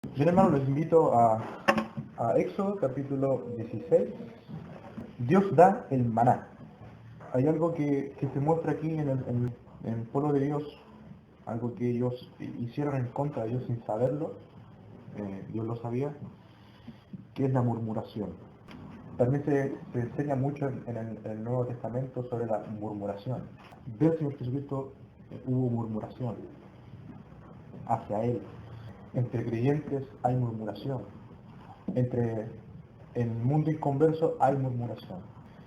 Bien, hermano, les invito a Éxodo capítulo 16. Dios da el maná. Hay algo que se muestra aquí en el pueblo de Dios, algo que ellos hicieron en contra de Dios sin saberlo, Dios lo sabía, que es la murmuración. También se enseña mucho en el Nuevo Testamento sobre la murmuración. Del Señor Jesucristo hubo murmuración hacia Él. Entre creyentes hay murmuración. En el mundo inconverso hay murmuración.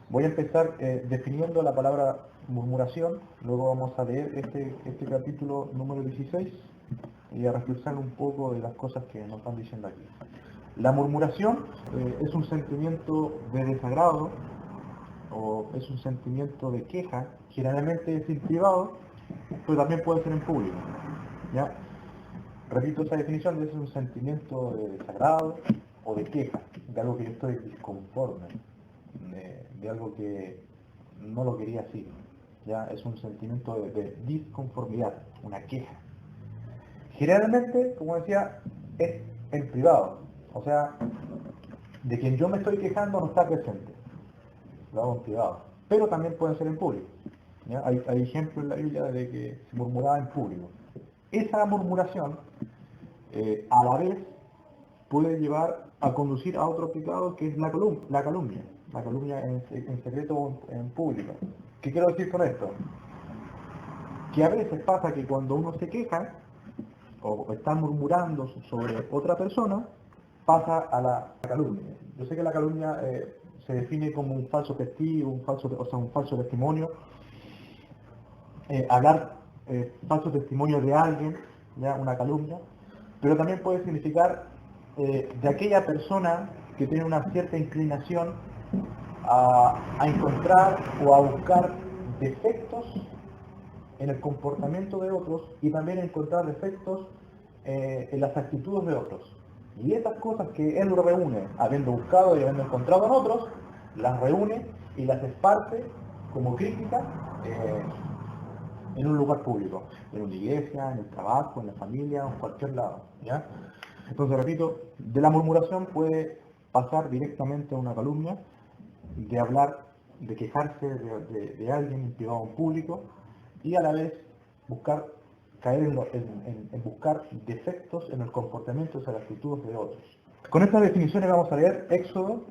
Voy a empezar definiendo la palabra murmuración, luego vamos a leer este capítulo número 16 y a reflexionar un poco de las cosas que nos están diciendo aquí. La murmuración es un sentimiento de desagrado o es un sentimiento de queja, generalmente es en privado, pero también puede ser en público. ¿Ya? Repito esa definición, es un sentimiento de desagrado o de queja, de algo que yo estoy disconforme, de algo que no lo quería así. Ya es un sentimiento de disconformidad, una queja. Generalmente, como decía, es en privado, o sea, de quien yo me estoy quejando no está presente, lo hago en privado, pero también puede ser en público. ¿Ya? Hay ejemplos en la Biblia de que se murmuraba en público. Esa murmuración a la vez puede llevar a conducir a otro pecado que es la calumnia en secreto o en público. ¿Qué quiero decir con esto? Que a veces pasa que cuando uno se queja o está murmurando sobre otra persona, pasa a la calumnia. Yo sé que la calumnia se define como un falso testigo, un falso testimonio, hablar falso testimonio de alguien, ya una calumnia, pero también puede significar de aquella persona que tiene una cierta inclinación a encontrar o a buscar defectos en el comportamiento de otros y también encontrar defectos en las actitudes de otros. Y esas cosas que él lo reúne, habiendo buscado y habiendo encontrado en otros, las reúne y las esparce como crítica en un lugar público, en una iglesia, en el trabajo, en la familia, en cualquier lado. ¿Ya? Entonces, repito, de la murmuración puede pasar directamente a una calumnia, de hablar, de quejarse de alguien en privado o en público, y a la vez buscar caer en buscar defectos en el comportamiento y en las actitudes de otros. Con estas definiciones vamos a leer Éxodo.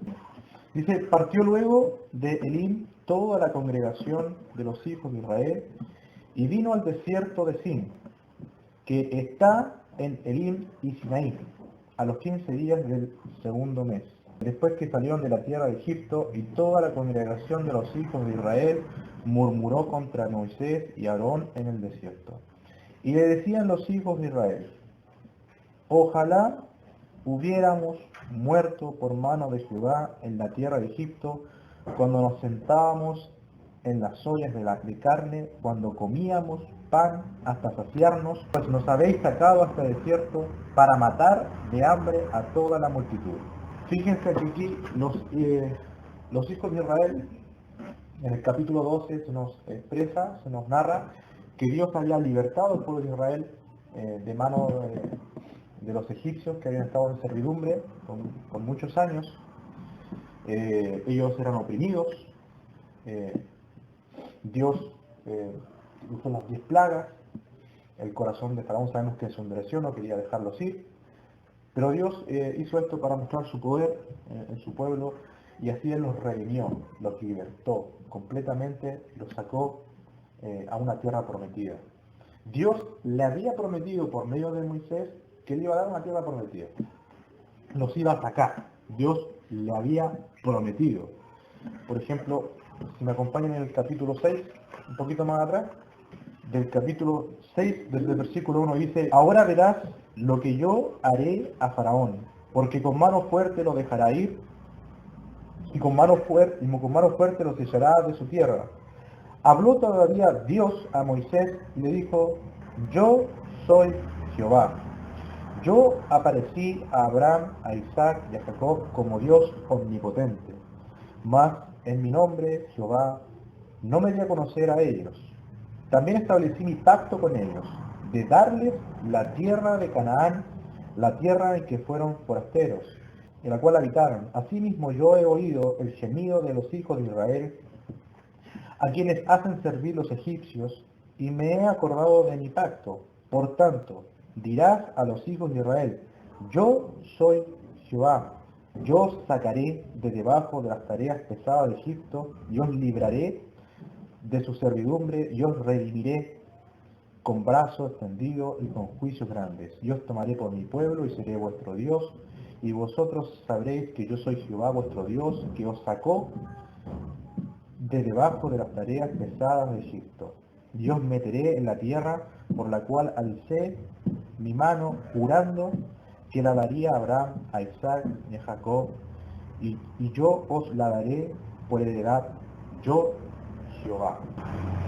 Dice, partió luego de Elim toda la congregación de los hijos de Israel y vino al desierto de Sin, que está en Elim y Sinaí, a los 15 días del segundo mes, después que salieron de la tierra de Egipto, y toda la congregación de los hijos de Israel murmuró contra Moisés y Aarón en el desierto. Y le decían los hijos de Israel, ojalá hubiéramos muerto por mano de Jehová en la tierra de Egipto, cuando nos sentábamos en las ollas de carne, cuando comíamos pan hasta saciarnos, pues nos habéis sacado hasta el desierto para matar de hambre a toda la multitud. Fíjense que aquí los hijos de Israel, en el capítulo 12 se nos expresa, se nos narra que Dios había libertado al pueblo de Israel de mano de los egipcios que habían estado en servidumbre por muchos años. Ellos eran oprimidos. Dios hizo las 10 plagas. El corazón de Faraón sabemos que se endureció, no quería dejarlos ir. Pero Dios hizo esto para mostrar su poder en su pueblo, y así Él los redimió, los libertó completamente, los sacó a una tierra prometida. Dios le había prometido por medio de Moisés que le iba a dar una tierra prometida. Los iba a sacar. Dios le había prometido. Por ejemplo, si me acompañan en el capítulo 6, un poquito más atrás, del capítulo 6, desde el versículo 1 dice, ahora verás lo que yo haré a Faraón, porque con mano fuerte lo dejará ir, y con mano fuerte los echará de su tierra. Habló todavía Dios a Moisés y le dijo, yo soy Jehová. Yo aparecí a Abraham, a Isaac y a Jacob como Dios omnipotente, mas en mi nombre, Jehová, no me di a conocer a ellos. También establecí mi pacto con ellos, de darles la tierra de Canaán, la tierra en que fueron forasteros, en la cual habitaron. Asimismo yo he oído el gemido de los hijos de Israel, a quienes hacen servir los egipcios, y me he acordado de mi pacto. Por tanto, dirás a los hijos de Israel, yo soy Jehová, yo os sacaré de debajo de las tareas pesadas de Egipto, y os libraré de su servidumbre, y os redimiré con brazo extendido y con juicios grandes. Y os tomaré por mi pueblo, y seré vuestro Dios, y vosotros sabréis que yo soy Jehová vuestro Dios, que os sacó de debajo de las tareas pesadas de Egipto. Y os meteré en la tierra por la cual alcé mi mano, jurando que la daría a Abraham, a Isaac y a Jacob, y yo os la daré por heredad, yo Jehová.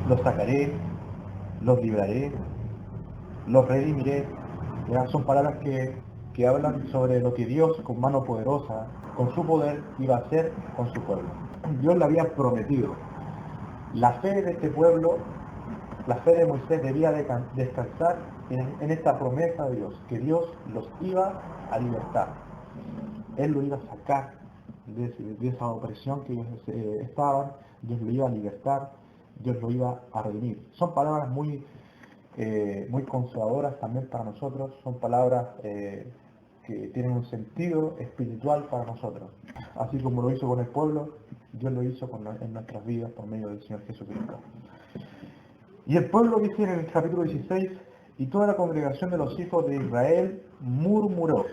Los sacaré, los libraré, los redimiré. ¿Ya? Son palabras que hablan sobre lo que Dios con mano poderosa, con su poder, iba a hacer con su pueblo. Dios le había prometido. La fe de este pueblo, la fe de Moisés debía descansar en esta promesa de Dios, que Dios los iba a libertar. Él lo iba a sacar de esa opresión que ellos estaban, Dios lo iba a libertar, Dios lo iba a redimir. Son palabras muy consoladoras también para nosotros, son palabras que tienen un sentido espiritual para nosotros. Así como lo hizo con el pueblo, Dios lo hizo en nuestras vidas por medio del Señor Jesucristo. Y el pueblo dice en el capítulo 16, y toda la congregación de los hijos de Israel murmuró.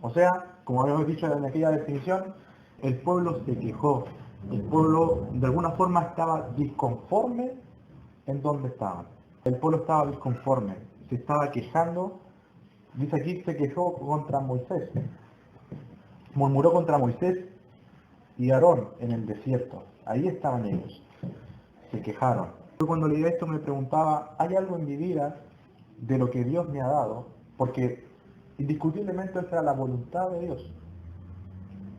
O sea, como habíamos dicho en aquella definición, el pueblo se quejó. El pueblo de alguna forma estaba disconforme en donde estaban. El pueblo estaba disconforme, se estaba quejando. Dice aquí, se quejó contra Moisés. Murmuró contra Moisés y Aarón en el desierto. Ahí estaban ellos. Se quejaron. Yo cuando leí esto me preguntaba, ¿hay algo en mi vida de lo que Dios me ha dado? Porque indiscutiblemente esa era la voluntad de Dios.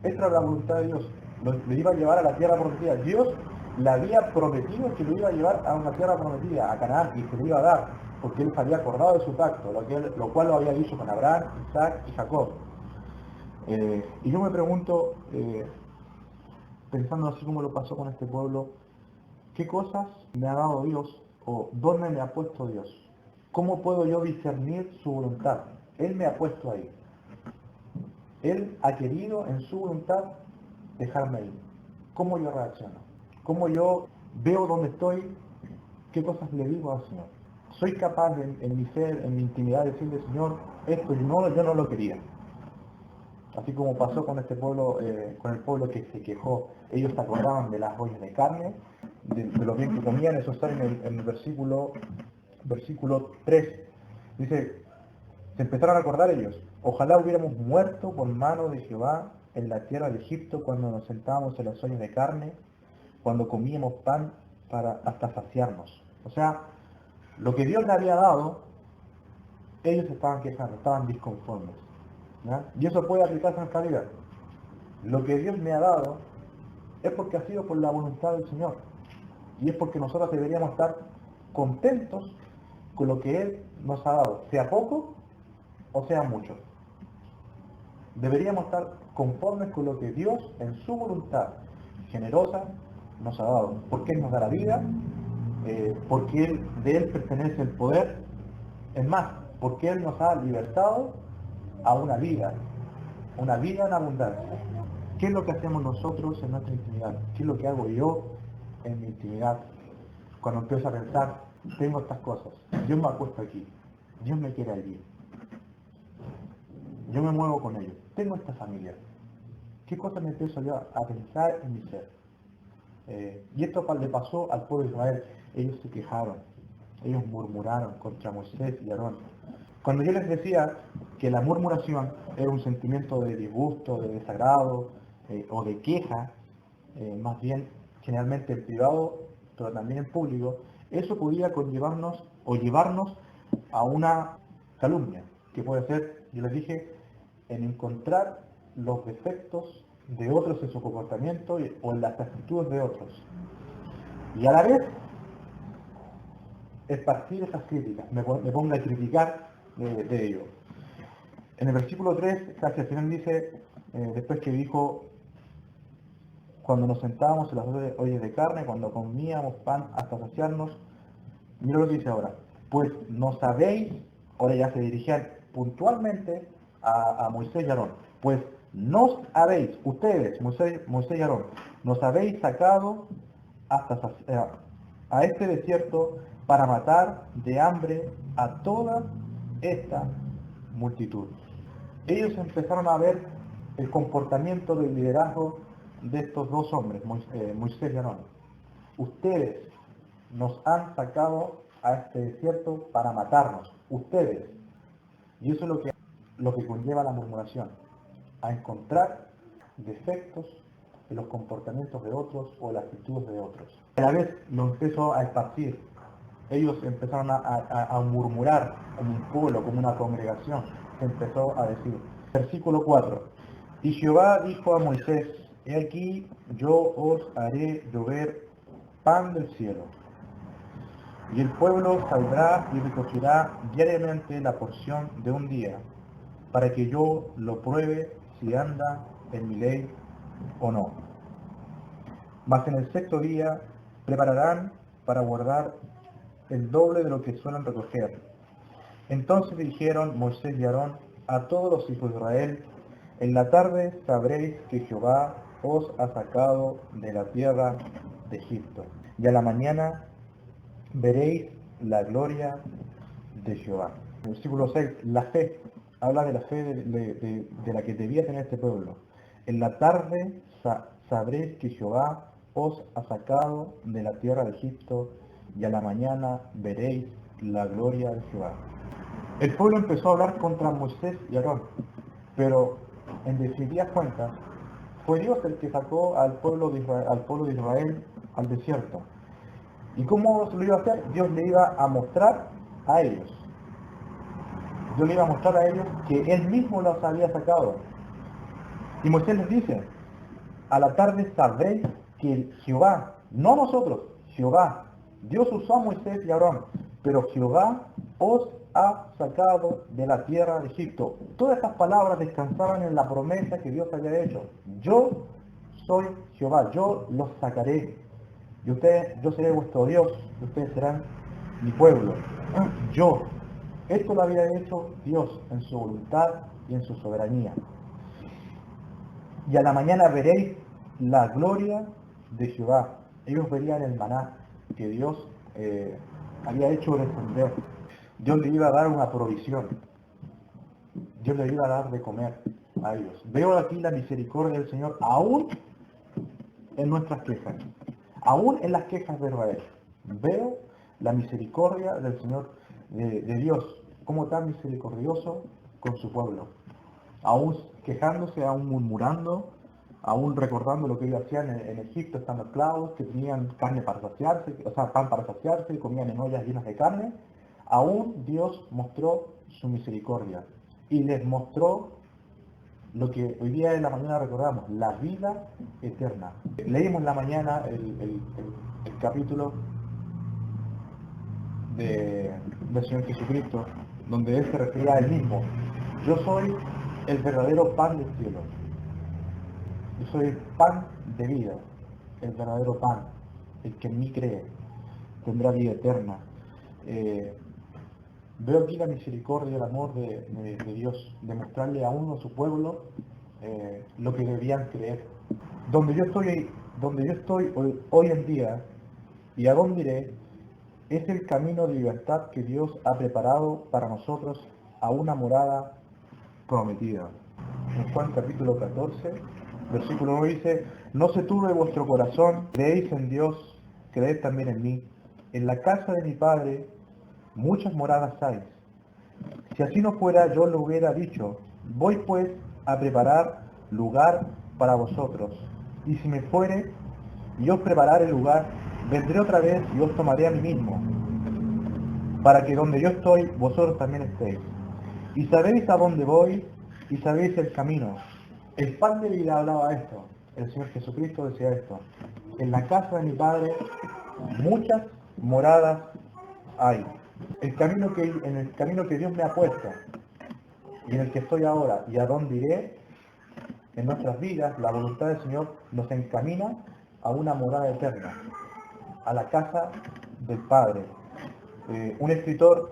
Esa era la voluntad de Dios. Lo iba a llevar a la tierra prometida. Dios le había prometido que lo iba a llevar a una tierra prometida, a Canaán, y se lo iba a dar, porque él se había acordado de su pacto, lo cual lo había dicho con Abraham, Isaac y Jacob. Y yo me pregunto, pensando así como lo pasó con este pueblo, ¿qué cosas me ha dado Dios o dónde me ha puesto Dios? ¿Cómo puedo yo discernir su voluntad? Él me ha puesto ahí. Él ha querido en su voluntad dejarme ahí. ¿Cómo yo reacciono? ¿Cómo yo veo dónde estoy? ¿Qué cosas le digo al Señor? ¿Soy capaz en mi ser, en mi intimidad, de decirle, Señor, esto yo no lo quería? Así como pasó con este pueblo, con el pueblo que se quejó. Ellos se acordaban de las ollas de carne, de lo bien que comían. Eso está en el versículo 3. Dice, se empezaron a acordar ellos. Ojalá hubiéramos muerto por mano de Jehová en la tierra de Egipto cuando nos sentábamos en las ollas de carne, cuando comíamos pan hasta saciarnos. O sea, lo que Dios le había dado, ellos estaban quejando, estaban disconformes. ¿Ya? Y eso puede aplicarse en nuestra vida. Lo que Dios me ha dado es porque ha sido por la voluntad del Señor. Y es porque nosotros deberíamos estar contentos con lo que Él nos ha dado, sea poco o sea mucho. Deberíamos estar conformes con lo que Dios en su voluntad generosa nos ha dado. Porque Él nos da la vida, porque de Él pertenece el poder. Es más, porque Él nos ha libertado a una vida en abundancia. ¿Qué es lo que hacemos nosotros en nuestra intimidad? ¿Qué es lo que hago yo en mi intimidad? Cuando empiezo a pensar, tengo estas cosas, Dios me ha puesto aquí, Dios me quiere allí, yo me muevo con ellos, tengo esta familia. ¿Qué cosas me empiezo yo a pensar en mi ser? Y esto le pasó al pueblo de Israel. Ellos se quejaron, ellos murmuraron contra Moisés y Aarón. Cuando yo les decía que la murmuración era un sentimiento de disgusto, de desagrado o de queja, más bien generalmente en privado, pero también en público, eso podía conllevarnos o llevarnos a una calumnia, que puede ser, yo les dije, en encontrar los defectos de otros en su comportamiento o en las actitudes de otros. Y a la vez, esparcir esas críticas, me pongo a criticar de ello. En el versículo 3, casi al final dice, después que dijo, cuando nos sentábamos en las ollas de carne, cuando comíamos pan hasta saciarnos, mira lo que dice ahora, pues no sabéis, ahora ya se dirigían puntualmente a Moisés y Aarón, pues nos habéis, ustedes, Moisés y Aarón, nos habéis sacado a este desierto para matar de hambre a toda esta multitud. Ellos empezaron a ver el comportamiento del liderazgo de estos dos hombres, Moisés y Aarón. Ustedes nos han sacado a este desierto para matarnos, ustedes. Y eso es lo que conlleva la murmuración, a encontrar defectos en los comportamientos de otros o en las actitudes de otros. A la vez lo empezó a esparcir. Ellos empezaron a murmurar como un pueblo, como una congregación. Se empezó a decir. Versículo 4. Y Jehová dijo a Moisés, he aquí yo os haré llover pan del cielo. Y el pueblo saldrá y recogerá diariamente la porción de un día, para que yo lo pruebe si anda en mi ley o no. Mas en el sexto día prepararán para guardar el doble de lo que suelen recoger. Entonces dijeron Moisés y Aarón a todos los hijos de Israel, en la tarde sabréis que Jehová os ha sacado de la tierra de Egipto, y a la mañana veréis la gloria de Jehová. Versículo 6, la fe, habla de la fe de la que debía tener este pueblo. En la tarde sabréis que Jehová os ha sacado de la tierra de Egipto, y a la mañana veréis la gloria de Jehová. El pueblo empezó a hablar contra Moisés y Aarón, pero en definitivas cuentas fue Dios el que sacó al pueblo de Israel al desierto. ¿Y cómo lo iba a hacer? Dios le iba a mostrar a ellos. Dios le iba a mostrar a ellos que Él mismo los había sacado. Y Moisés les dice, a la tarde sabréis que Jehová, no nosotros, Jehová, Dios usó a Moisés y a Aarón, pero Jehová os ha sacado de la tierra de Egipto. Todas estas palabras descansaban en la promesa que Dios había hecho. Yo soy Jehová, yo los sacaré. Y yo seré vuestro Dios, y ustedes serán mi pueblo. Yo. Esto lo había hecho Dios en su voluntad y en su soberanía. Y a la mañana veréis la gloria de Jehová. Ellos verían el maná que Dios había hecho descender. Dios le iba a dar una provisión. Dios le iba a dar de comer a ellos. Veo aquí la misericordia del Señor aún en nuestras quejas. Aún en las quejas de Israel. Veo la misericordia del Señor, de Dios, como tan misericordioso con su pueblo. Aún quejándose, aún murmurando, aún recordando lo que ellos hacían en Egipto estando esclavos, que tenían carne para saciarse, o sea, pan para saciarse, comían en ollas llenas de carne. Aún Dios mostró su misericordia y les mostró lo que hoy día en la mañana recordamos, la vida eterna. Leímos en la mañana el capítulo del Señor Jesucristo, donde Él se refería a Él mismo. Yo soy el verdadero pan del cielo. Yo soy el pan de vida, el verdadero pan. El que en mí cree tendrá vida eterna. Veo aquí la misericordia y el amor de Dios, de mostrarle a uno, a su pueblo, lo que debían creer. Donde yo estoy hoy en día, y a dónde iré, es el camino de libertad que Dios ha preparado para nosotros a una morada prometida. En Juan capítulo 14, versículo 1 dice, no se turbe vuestro corazón, creéis en Dios, creed también en mí. En la casa de mi Padre muchas moradas hay. Si así no fuera, yo lo hubiera dicho, voy pues a preparar lugar para vosotros. Y si me fuere, y os prepararé el lugar, vendré otra vez y os tomaré a mí mismo, para que donde yo estoy, vosotros también estéis. Y sabéis a dónde voy, y sabéis el camino. El pan de vida hablaba esto. El Señor Jesucristo decía esto. En la casa de mi Padre muchas moradas hay. En el camino que Dios me ha puesto y en el que estoy ahora y a dónde iré, en nuestras vidas, la voluntad del Señor nos encamina a una morada eterna, a la casa del Padre. Un escritor,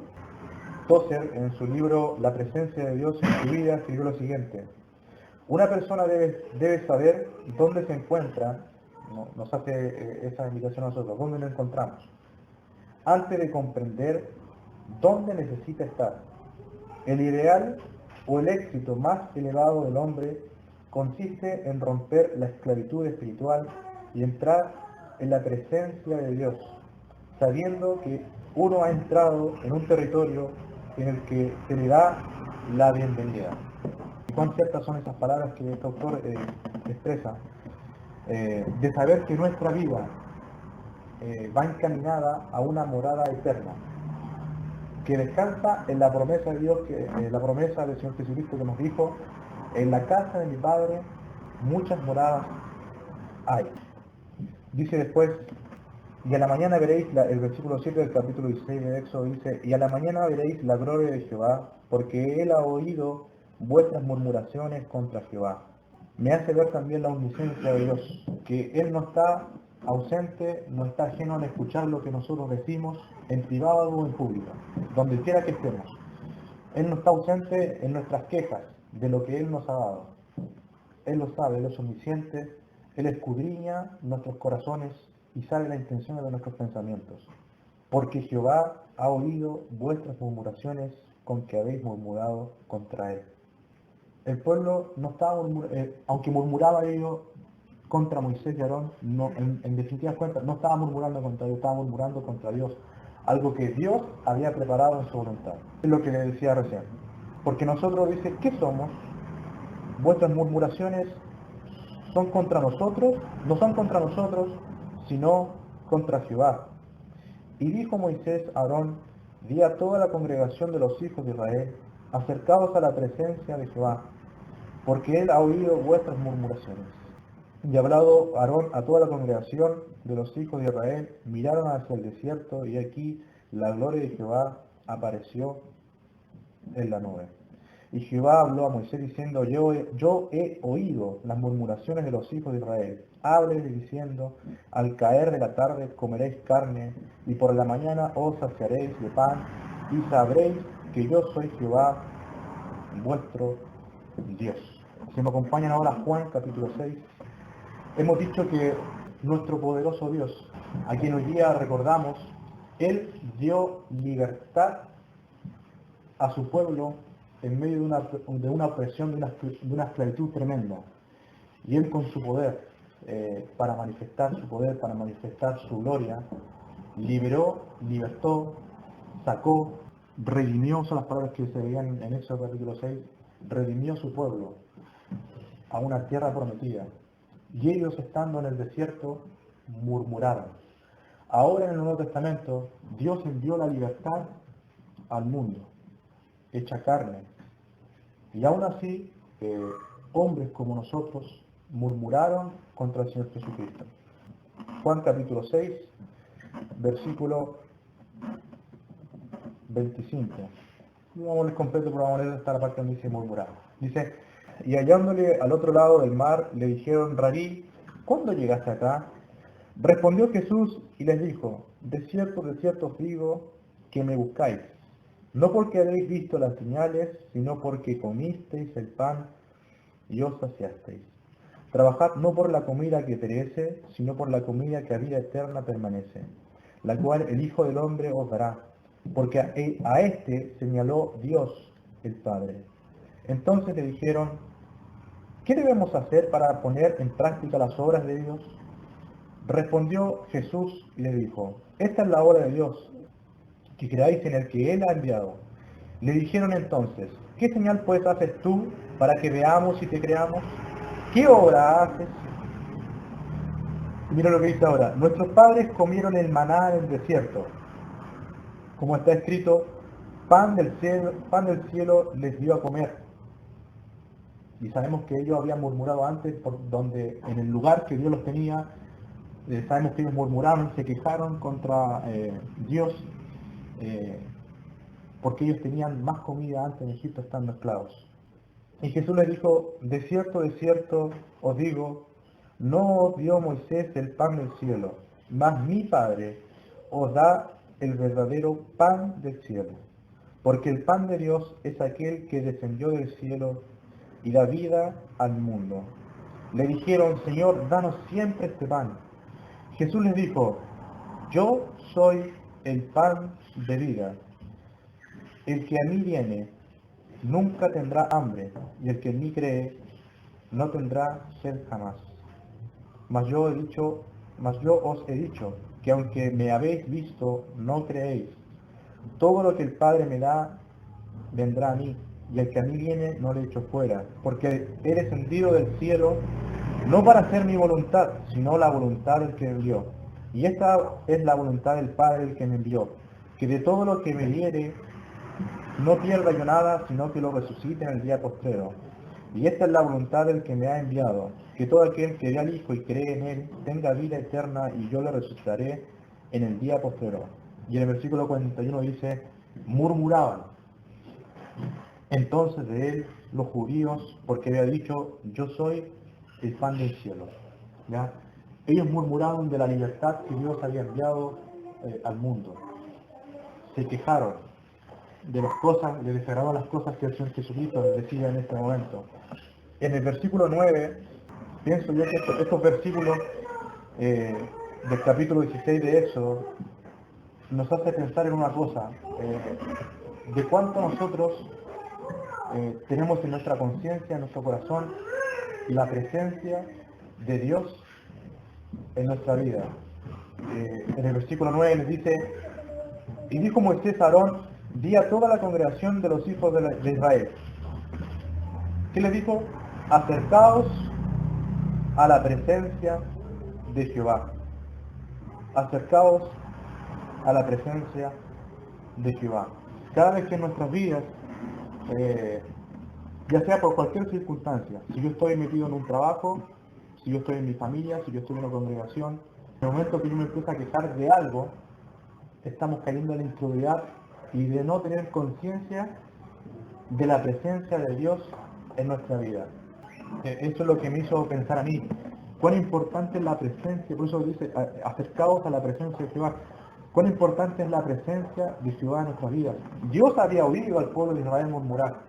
Tozer, en su libro La presencia de Dios en su vida, escribió lo siguiente: una persona debe saber dónde se encuentra, nos hace esa invitación a nosotros, dónde nos encontramos, antes de comprender dónde necesita estar. El ideal o el éxito más elevado del hombre consiste en romper la esclavitud espiritual y entrar en la presencia de Dios, sabiendo que uno ha entrado en un territorio en el que se le da la bienvenida. Y cuán ciertas son esas palabras que este autor expresa, de saber que nuestra vida va encaminada a una morada eterna, que descansa en la promesa de Dios, la promesa del Señor Jesucristo, que nos dijo: en la casa de mi Padre muchas moradas hay. Dice después: y a la mañana veréis, el versículo 7 del capítulo 16 de Éxodo dice: y a la mañana veréis la gloria de Jehová, porque Él ha oído vuestras murmuraciones contra Jehová. Me hace ver también la omnisciencia de Dios, que Él no está ausente, no está ajeno a escuchar lo que nosotros decimos en privado o en público, donde quiera que estemos. Él no está ausente en nuestras quejas de lo que Él nos ha dado. Él lo sabe, Él es omnisciente, Él escudriña nuestros corazones y sabe las intenciones de nuestros pensamientos. Porque Jehová ha oído vuestras murmuraciones con que habéis murmurado contra Él. El pueblo no estaba aunque murmuraba ellos contra Moisés y Aarón, en definitiva cuenta, no estaba murmurando contra Dios, estaba murmurando contra Dios, algo que Dios había preparado en su voluntad. Es lo que le decía recién. Porque nosotros dice: ¿qué somos? Vuestras murmuraciones son contra nosotros, no son contra nosotros, sino contra Jehová. Y dijo Moisés a Aarón: di a toda la congregación de los hijos de Israel: acercaos a la presencia de Jehová, porque Él ha oído vuestras murmuraciones. Y hablado Aarón a toda la congregación de los hijos de Israel, miraron hacia el desierto, y aquí la gloria de Jehová apareció en la nube. Y Jehová habló a Moisés diciendo: yo he oído las murmuraciones de los hijos de Israel. Hábleles diciendo: al caer de la tarde comeréis carne, y por la mañana os saciaréis de pan, y sabréis que yo soy Jehová vuestro Dios. Si me acompañan ahora a Juan capítulo 6, hemos dicho que nuestro poderoso Dios, a quien hoy día recordamos, Él dio libertad a su pueblo en medio de una opresión, de una esclavitud tremenda. Y Él con su poder, para manifestar su poder, para manifestar su gloria, libertó, sacó, redimió, son las palabras que se veían en Éxodo capítulo 6, redimió su pueblo a una tierra prometida. Y ellos, estando en el desierto, murmuraron. Ahora en el Nuevo Testamento, Dios envió la libertad al mundo, hecha carne. Y aún así, hombres como nosotros murmuraron contra el Señor Jesucristo. Juan capítulo 6, versículo 25. No vamos a leer completo, pero vamos a leer hasta la parte donde dice murmurar. Dice: y hallándole al otro lado del mar, le dijeron: Rabí, ¿cuándo llegaste acá? Respondió Jesús y les dijo: de cierto os digo que me buscáis, no porque habéis visto las señales, sino porque comisteis el pan y os saciasteis. Trabajad no por la comida que perece, sino por la comida que a vida eterna permanece, la cual el Hijo del Hombre os dará, porque a este señaló Dios el Padre. Entonces le dijeron: ¿qué debemos hacer para poner en práctica las obras de Dios? Respondió Jesús y les dijo: esta es la obra de Dios, que creáis en el que Él ha enviado. Le dijeron entonces: ¿qué señal pues haces tú para que veamos y te creamos? ¿Qué obra haces? Mira lo que dice ahora: nuestros padres comieron el maná en el desierto, como está escrito: pan del cielo les dio a comer. Y sabemos que ellos habían murmurado antes, en el lugar que Dios los tenía, sabemos que ellos murmuraron, se quejaron contra Dios, porque ellos tenían más comida antes en Egipto estando esclavos. Y Jesús les dijo, de cierto os digo, no os dio Moisés el pan del cielo, mas mi Padre os da el verdadero pan del cielo. Porque el pan de Dios es aquel que descendió del cielo y da vida al mundo. Le dijeron, Señor, danos siempre este pan. Jesús les dijo, yo soy el pan de vida. El que a mí viene nunca tendrá hambre, y el que en mí cree no tendrá sed jamás. Mas yo os he dicho que aunque me habéis visto, no creéis. Todo lo que el Padre me da, vendrá a mí, y el que a mí viene no le echo fuera, porque he descendido del cielo, no para hacer mi voluntad, sino la voluntad del que me envió. Y esta es la voluntad del Padre el que me envió, que de todo lo que me diere, no pierda yo nada, sino que lo resucite en el día postrero. Y esta es la voluntad del que me ha enviado, que todo aquel que ve al Hijo y cree en Él, tenga vida eterna, y yo le resucitaré en el día postrero. Y en el versículo 41 dice, murmuraban entonces de él los judíos, porque había dicho, yo soy el pan del cielo. ¿Ya? Ellos murmuraban de la libertad que Dios había enviado al mundo. Se quejaron de las cosas, le desagradaron las cosas que el Señor Jesucristo les decía en este momento. En el versículo 9, pienso yo que estos versículos del capítulo 16 de Éxodo nos hace pensar en una cosa, de cuánto nosotros tenemos en nuestra conciencia, en nuestro corazón, la presencia de Dios en nuestra vida. En el versículo 9 les dice, y dijo Moisés a Aarón, di a toda la congregación de los hijos de Israel. ¿Qué les dijo? Acercaos a la presencia de Jehová. Acercaos a la presencia de Jehová. Cada vez que en nuestras vidas, ya sea por cualquier circunstancia, si yo estoy metido en un trabajo, si yo estoy en mi familia, si yo estoy en una congregación, en el momento que yo me empiezo a quejar de algo, estamos cayendo en la incredulidad y de no tener conciencia de la presencia de Dios en nuestra vida. Eso es lo que me hizo pensar a mí, cuán importante es la presencia, por eso dice, acercaos a la presencia de Jehová. Cuán importante es la presencia de Jehová en nuestras vidas. Dios había oído al pueblo de Israel murmurar.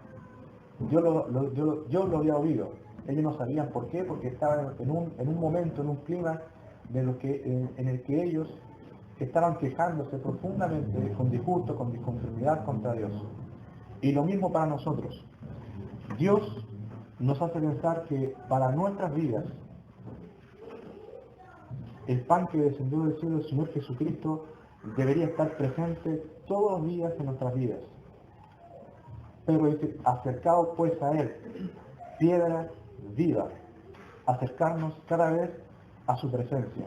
Dios lo había oído. Ellos no sabían por qué, porque estaban en un momento, en un clima en el que ellos estaban quejándose profundamente, con disgusto, con disconformidad contra Dios. Y lo mismo para nosotros. Dios nos hace pensar que para nuestras vidas, el pan que descendió del cielo del Señor Jesucristo debería estar presente todos los días en nuestras vidas. Pero dice, acercaos pues a Él, piedra viva, acercarnos cada vez a su presencia.